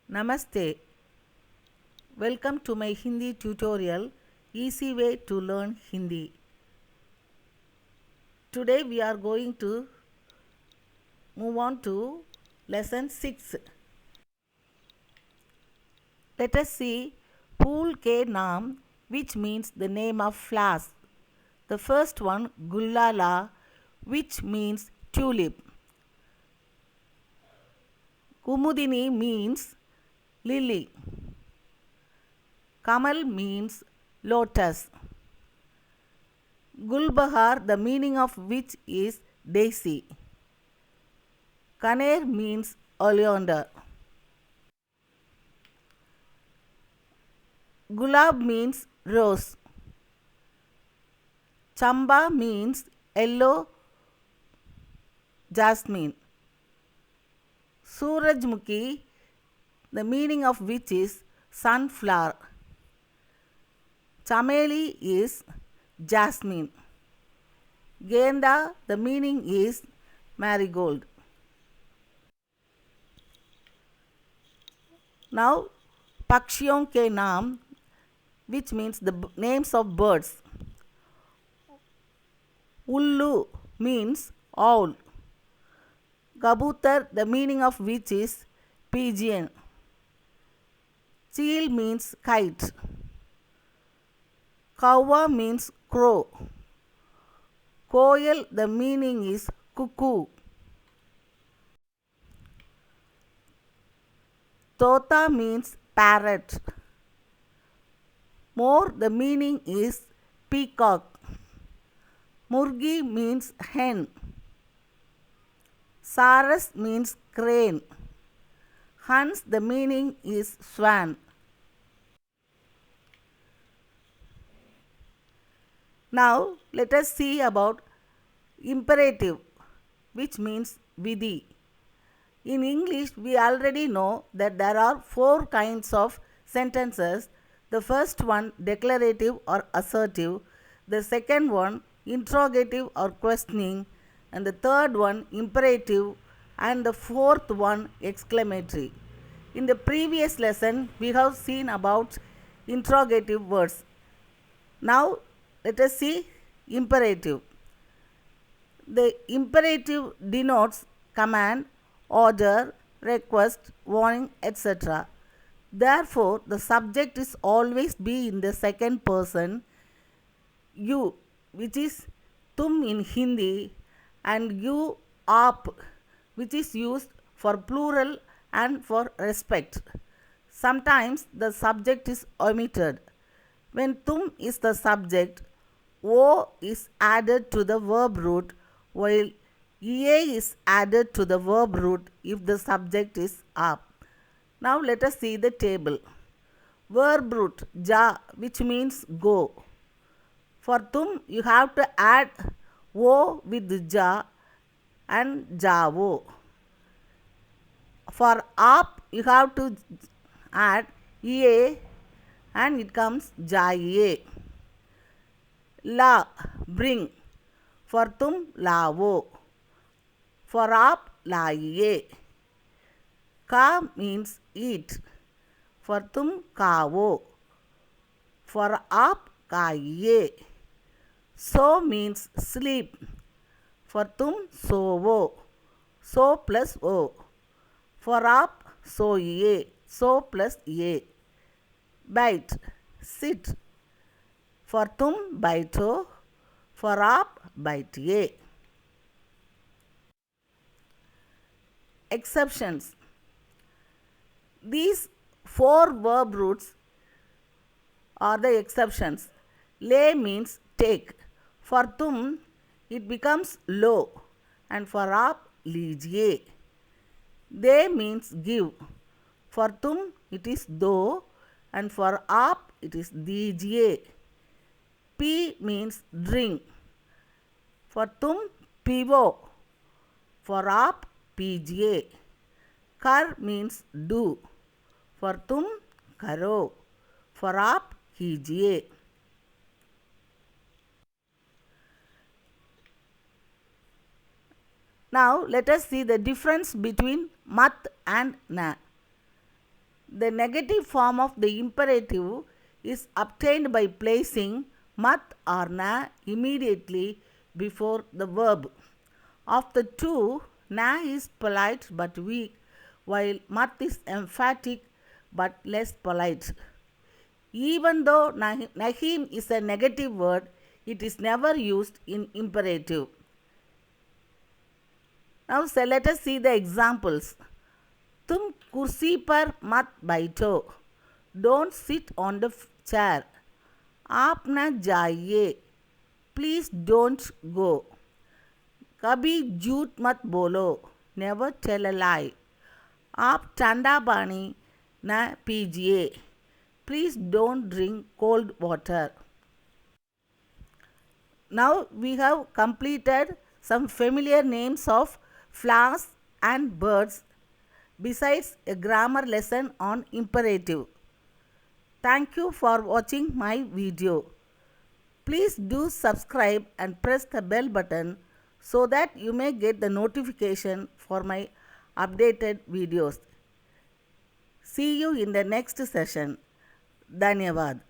Namaste. Welcome to my Hindi tutorial, Easy Way to Learn Hindi. Today we are going to move on to lesson 6. Let us see Phool ke naam, which means the name of flowers. The first one, Gullala, which means tulip. Kumudini means lily. Kamal means lotus. Gulbahar, the meaning of which is daisy. Kaner means oleander. Gulab means rose. Chamba means yellow jasmine. Surajmukhi, the meaning of which is sunflower. Chameli is jasmine. Genda, the meaning is marigold. Now, Pakshiyon ke naam, which means the names of birds. Ullu means owl. Kabutar, the meaning of which is pigeon. Cheel means kite. Kauva means crow. Koyal, the meaning is cuckoo. Tota means parrot. More, the meaning is peacock. Murgi means hen. Saras means crane. Hans, the meaning is swan. Now, let us see about imperative, which means vidhi. In English, we already know that there are 4 kinds of sentences. The first one, declarative or assertive. The second one, interrogative or questioning. And the third one, imperative. And the fourth one, exclamatory. In the previous lesson, we have seen about interrogative words. Now, let us see imperative. The imperative denotes command, order, request, warning, etc. Therefore, the subject is always be in the second person, you, which is tum in Hindi, and you, aap, which is used for plural and for respect. Sometimes the subject is omitted. When tum is the subject, o is added to the verb root, while ea is added to the verb root if the subject is aap. Now let us see the table. Verb root ja, which means go. For tum, you have to add o with ja and javo. For aap, you have to add ea and it comes jaiye. La, bring. For tum, lavo. For aap, laiye. Ka means eat. For tum, kavo. For aap, kaiye. So means sleep. For tum, sovo. So plus o. For aap, soiye. So plus ye. Bite, sit. For tum, baito. For aap, baitiye. Exceptions. These 4 verb roots are the exceptions. Lay means take. For tum, it becomes lo, and for aap, lijiye. De means give. For tum, it is do, and for aap, it is dijiye. P means drink. For tum, pivo. For aap, pijiye. Kar means do. For tum, karo. For aap, kijiye. Now let us see the difference between mat and na. The negative form of the imperative is obtained by placing mat or na immediately before the verb. Of the two, na is polite but weak, while mat is emphatic but less polite. Even though Nahim is a negative word, it is never used in imperative. Now let us see the examples. तुम कुर्सी पर मत बैठो. Don't sit on the chair. आप न जाइए. Please don't go. कभी झूठ मत बोलो. Never tell a lie. आप ठंडा पानी न पीजिए. Please don't drink cold water. Now we have completed some familiar names of flowers and birds besides a grammar lesson on imperative. Thank you for watching my video. Please do subscribe and press the bell button so that you may get the notification for my updated videos. See you in the next session. Dhanyavad.